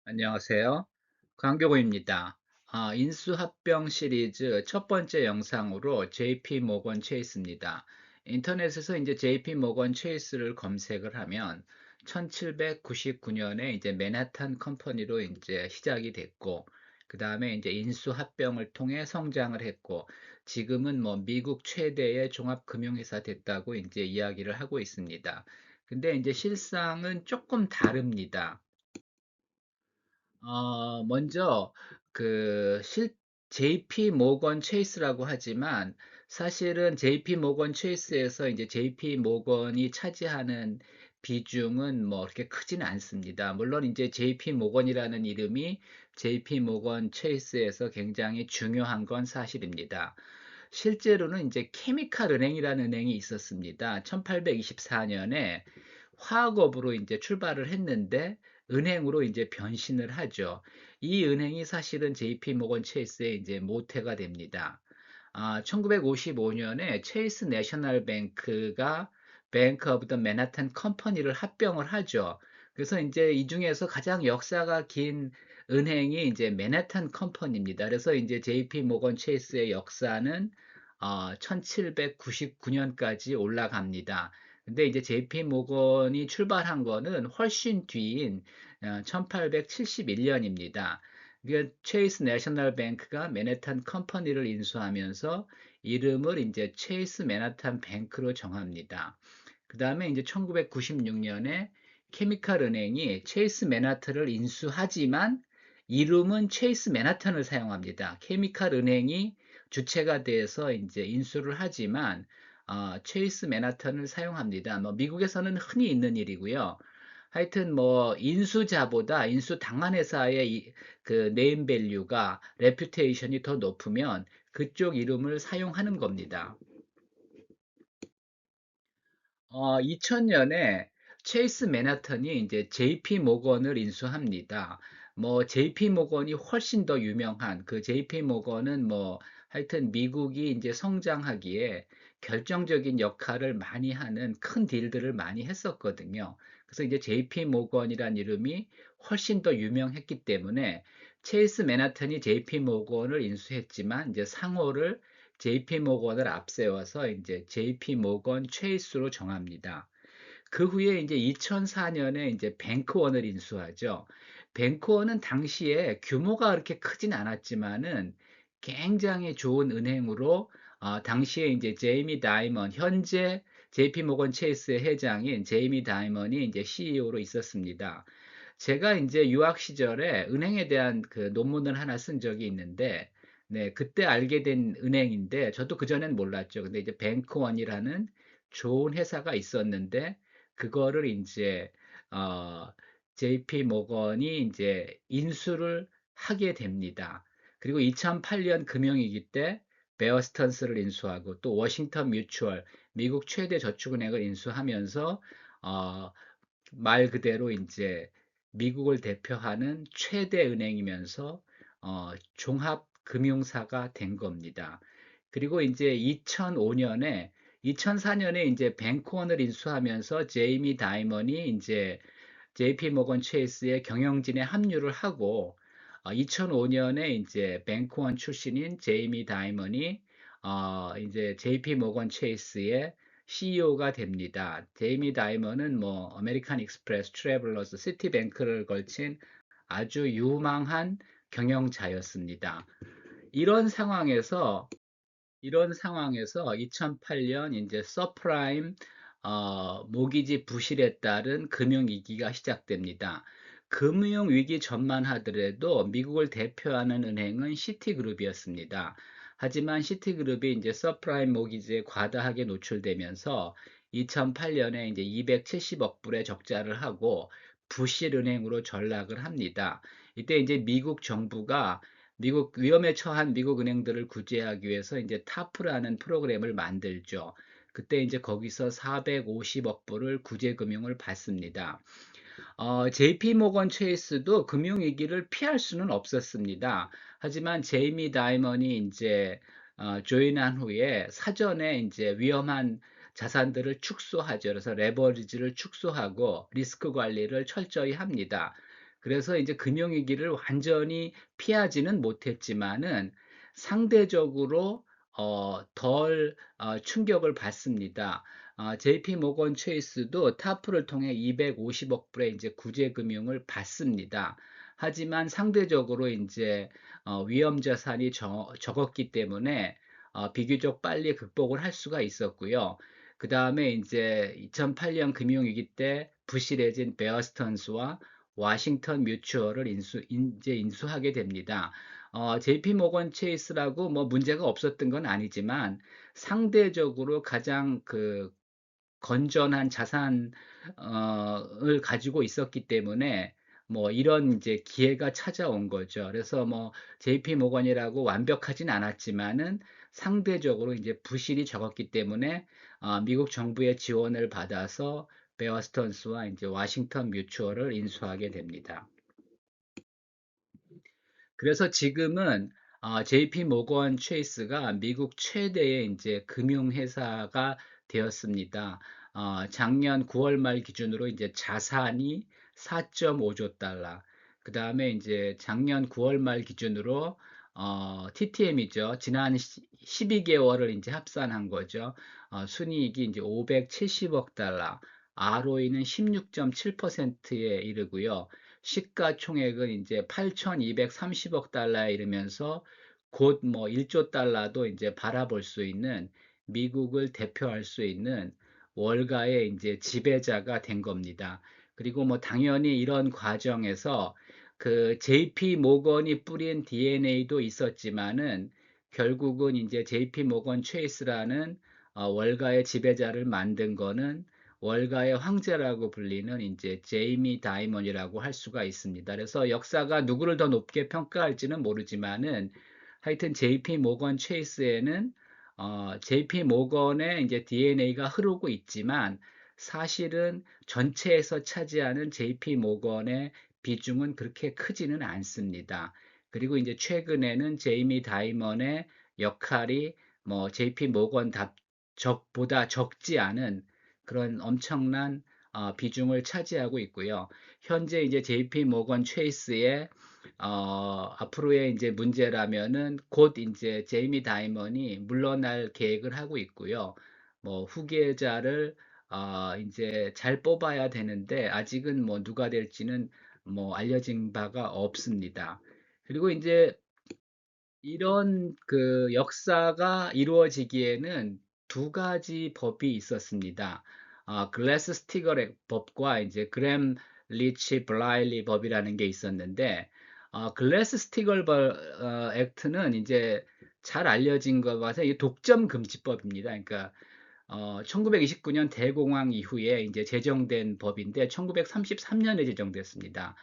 안녕하세요. 강교구입니다. 인수합병 시리즈 첫 번째 영상으로 JP 모건 체이스입니다. 인터넷에서 이제 JP 모건 체이스를 검색을 하면 1799년에 이제 맨하탄 컴퍼니로 이제 시작이 됐고, 그 다음에 이제 인수합병을 통해 성장을 했고, 지금은 뭐 미국 최대의 종합금융회사 됐다고 이제 이야기를 하고 있습니다. 근데 이제 실상은 조금 다릅니다. 먼저 그 JP 모건 체이스라고 하지만 사실은 JP 모건 체이스에서 이제 JP 모건이 차지하는 비중은 뭐 그렇게 크지는 않습니다. 물론 이제 JP 모건이라는 이름이 JP 모건 체이스에서 굉장히 중요한 건 사실입니다. 실제로는 이제 케미칼 은행이라는 은행이 있었습니다. 1824년에 화학업으로 이제 출발을 했는데 은행으로 이제 변신을 하죠. 이 은행이 사실은 JP 모건 체이스의 이제 모태가 됩니다. 1955년에 체이스 내셔널 뱅크가 뱅크 오브 더 맨하탄 컴퍼니를 합병을 하죠. 그래서 이제 이 중에서 가장 역사가 긴 은행이 이제 맨하탄 컴퍼니입니다. 그래서 이제 JP 모건 체이스의 역사는 1799년까지 올라갑니다. 근데 이제 JP 모건이 출발한 거는 훨씬 뒤인 1871년입니다. 체이스 내셔널 뱅크가 맨해튼 컴퍼니를 인수하면서 이름을 이제 체이스 맨하탄 뱅크로 정합니다. 그 다음에 이제 1996년에 케미칼 은행이 체이스 맨하탄을 인수하지만 이름은 체이스 맨하탄을 사용합니다. 케미칼 은행이 주체가 돼서 이제 인수를 하지만 체이스 맨하탄을 사용합니다. 뭐 미국에서는 흔히 있는 일이고요. 하여튼 뭐 인수자보다 인수당한 회사의 그 네임 밸류가 레퓨테이션이 더 높으면 그쪽 이름을 사용하는 겁니다. 2000년에 체이스 맨하탄이 이제 JP 모건을 인수합니다. 뭐 JP 모건이 훨씬 더 유명한 그 JP 모건은 뭐 하여튼 미국이 이제 성장하기에 결정적인 역할을 많이 하는 큰 딜들을 많이 했었거든요. 그래서 이제 JP 모건이란 이름이 훨씬 더 유명했기 때문에 체이스 맨하탄이 JP 모건을 인수했지만 이제 상호를 JP 모건을 앞세워서 이제 JP 모건 체이스로 정합니다. 그 후에 이제 2004년에 이제 뱅크원을 인수하죠. 뱅크원은 당시에 규모가 그렇게 크진 않았지만은 굉장히 좋은 은행으로 당시에 이제 제이미 다이먼 현재 JP 모건 체이스의 회장인 제이미 다이먼이 이제 CEO로 있었습니다. 제가 이제 유학 시절에 은행에 대한 그 논문을 하나 쓴 적이 있는데, 네, 그때 알게 된 은행인데, 저도 그전엔 몰랐죠. 근데 이제 뱅크원이라는 좋은 회사가 있었는데, 그거를 이제, 어, JP 모건이 이제 인수를 하게 됩니다. 그리고 2008년 금융위기 때 베어 스턴스를 인수하고 또 워싱턴 뮤추얼, 미국 최대 저축은행을 인수하면서, 어, 말 그대로 이제 미국을 대표하는 최대 은행이면서 종합 금융사가 된 겁니다. 그리고 이제 2004년에 이제 뱅크원을 인수하면서 제이미 다이먼이 이제 JP 모건 체이스의 경영진에 합류를 하고 2005년에 이제 뱅크원 출신인 제이미 다이먼이 이제 JP 모건 체이스의 CEO가 됩니다. 제이미 다이먼은 뭐 아메리칸 익스프레스, 트래블러스, 시티뱅크를 걸친 아주 유망한 경영자였습니다. 이런 상황에서 이런 상황에서 2008년 이제 서프라임 모기지 부실에 따른 금융위기가 시작됩니다. 금융위기 전만 하더라도 미국을 대표하는 은행은 시티그룹이었습니다. 하지만 시티그룹이 이제 서프라임 모기지에 과다하게 노출되면서 2008년에 이제 270억 불의 적자를 하고 부실은행으로 전락을 합니다. 이때 이제 미국 정부가 미국 위험에 처한 미국 은행들을 구제하기 위해서 이제 타프라는 프로그램을 만들죠. 그때 이제 거기서 450억 불을 구제 금융을 받습니다. JP 모건 체이스도 금융위기를 피할 수는 없었습니다. 하지만 제이미 다이먼이 이제 조인한 후에 사전에 이제 위험한 자산들을 축소하죠. 그래서 레버리지를 축소하고 리스크 관리를 철저히 합니다. 그래서 이제 금융위기를 완전히 피하지는 못했지만은 상대적으로 덜 충격을 받습니다. JP 모건 체이스도 타프를 통해 250억 불의 이제 구제 금융을 받습니다. 하지만 상대적으로 이제 위험 자산이 적었기 때문에 비교적 빨리 극복을 할 수가 있었고요. 그 다음에 이제 2008년 금융위기 때 부실해진 베어 스턴스와 워싱턴 뮤추얼을 이제 인수하게 됩니다. JP 모건 체이스라고 뭐 문제가 없었던 건 아니지만 상대적으로 가장 그 건전한 자산을 가지고 있었기 때문에 뭐 이런 이제 기회가 찾아온 거죠. 그래서 뭐 JP 모건이라고 완벽하진 않았지만은 상대적으로 이제 부실이 적었기 때문에 미국 정부의 지원을 받아서 베어 스턴스와 이제 워싱턴 뮤추얼을 인수하게 됩니다. 그래서 지금은 JP 모건 체이스가 미국 최대의 이제 금융회사가 되었습니다. 작년 9월 말 기준으로 이제 자산이 4.5조 달러. 그 다음에 이제 작년 9월 말 기준으로 TTM이죠. 지난 12개월을 이제 합산한 거죠. 순이익이 이제 570억 달러. ROE는 16.7%에 이르고요. 시가총액은 이제 8,230억 달러에 이르면서 곧 뭐 1조 달러도 이제 바라볼 수 있는 미국을 대표할 수 있는 월가의 이제 지배자가 된 겁니다. 그리고 뭐 당연히 이런 과정에서 그 JP 모건이 뿌린 DNA도 있었지만은 결국은 이제 JP 모건 체이스라는 월가의 지배자를 만든 거는 월가의 황제라고 불리는 이제 제이미 다이먼이라고 할 수가 있습니다. 그래서 역사가 누구를 더 높게 평가할지는 모르지만은 하여튼 JP 모건 체이스에는 JP 모건의 이제 DNA가 흐르고 있지만 사실은 전체에서 차지하는 JP 모건의 비중은 그렇게 크지는 않습니다. 그리고 이제 최근에는 제이미 다이먼의 역할이 뭐 JP 모건 보다 적지 않은 그런 엄청난 비중을 차지하고 있고요. 현재 이제 JP 모건 체이스의 앞으로의 이제 문제라면은 곧 이제 제이미 다이먼이 물러날 계획을 하고 있고요. 뭐 후계자를 이제 잘 뽑아야 되는데 아직은 뭐 누가 될지는 뭐 알려진 바가 없습니다. 그리고 이제 이런 그 역사가 이루어지기에는 두 가지 법이 있었습니다. 글래스 스티걸 법과 이제 그램 리치 블라일리 법이라는 게 있었는데, 글래스 스티걸 액트는 이제 잘 알려진 것 같아서 이 독점 금지법입니다. 그러니까 1929년 대공황 이후에 이제 제정된 법인데 1933년에 제정됐습니다.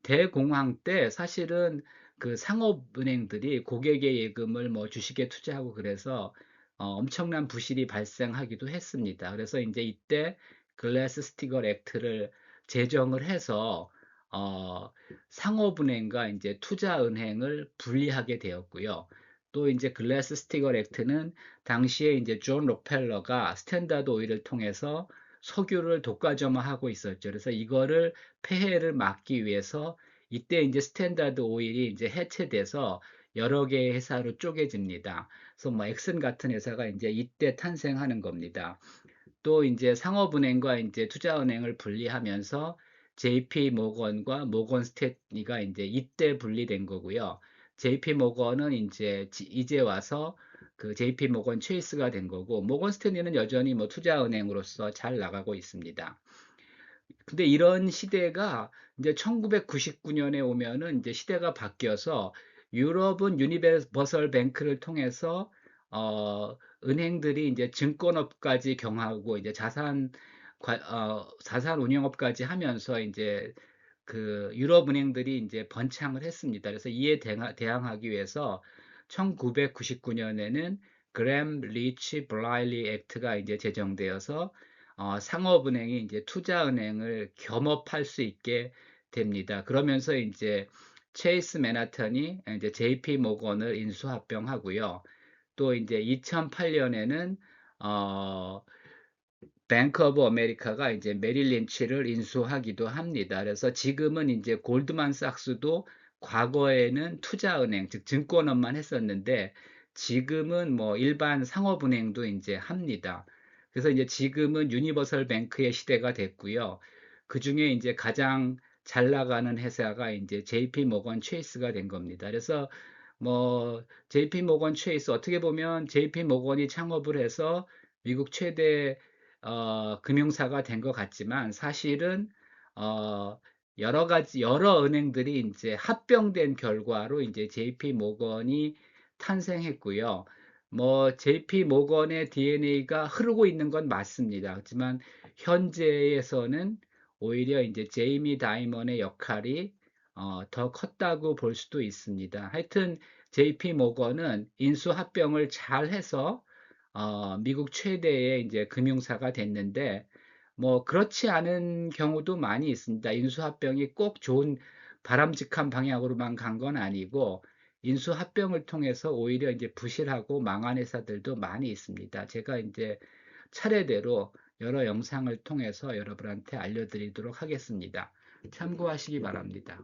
대공황 때 사실은 그 상업은행들이 고객의 예금을 뭐 주식에 투자하고 그래서 엄청난 부실이 발생하기도 했습니다. 그래서 이제 이때 글래스 스티걸 액트를 제정을 해서 어, 상업은행과 이제 투자은행을 분리하게 되었고요. 또 이제 글래스 스티걸 액트는 당시에 이제 존 록펠러가 스탠다드 오일을 통해서 석유를 독과점화하고 있었죠. 그래서 이거를 폐해를 막기 위해서 이때 이제 스탠다드 오일이 이제 해체돼서 여러 개의 회사로 쪼개집니다. 그래서 뭐 엑슨 같은 회사가 이제 이때 탄생하는 겁니다. 또 이제 상업은행과 이제 투자은행을 분리하면서 JP 모건과 모건 스탠리가 이제 이때 분리된 거고요. JP 모건은 이제 와서 그 JP 모건 체이스가 된 거고 모건 스탠리는 여전히 뭐 투자은행으로서 잘 나가고 있습니다. 근데 이런 시대가 이제 1999년에 오면은 이제 시대가 바뀌어서 유럽은 유니버설 뱅크를 통해서 은행들이 이제 증권업까지 경하고 이제 자산 운용업까지 하면서 이제 그 유럽 은행들이 이제 번창을 했습니다. 그래서 이에 대항하기 위해서 1999년에는 그램 리치 블라일리 액트가 이제 제정되어서 상업은행이 이제 투자은행을 겸업할 수 있게 됩니다. 그러면서 이제 체이스 맨하탄이 이제 JP 모건을 인수합병하고요. 또 이제 2008년에는 어, 뱅크 오브 아메리카가 이제 메릴 린치를 인수하기도 합니다. 그래서 지금은 이제 골드만삭스도 과거에는 투자은행, 즉 증권업만 했었는데 지금은 뭐 일반 상업은행도 이제 합니다. 그래서 이제 지금은 유니버설 뱅크의 시대가 됐고요. 그중에 이제 가장 잘 나가는 회사가 이제 JP 모건 체이스가 된 겁니다. 그래서 뭐 JP 모건 체이스 어떻게 보면 JP 모건이 창업을 해서 미국 최대 금융사가 된 것 같지만 사실은 어, 여러 은행들이 이제 합병된 결과로 이제 JP 모건이 탄생했고요. 뭐 JP 모건의 DNA가 흐르고 있는 건 맞습니다. 하지만 현재에서는 오히려 이제 제이미 다이먼의 역할이 더 컸다고 볼 수도 있습니다. 하여튼 JP 모건은 인수합병을 잘 해서 미국 최대의 이제 금융사가 됐는데, 뭐, 그렇지 않은 경우도 많이 있습니다. 인수합병이 꼭 좋은 바람직한 방향으로만 간 건 아니고, 인수합병을 통해서 오히려 이제 부실하고 망한 회사들도 많이 있습니다. 제가 이제 차례대로 여러 영상을 통해서 여러분한테 알려드리도록 하겠습니다. 참고하시기 바랍니다.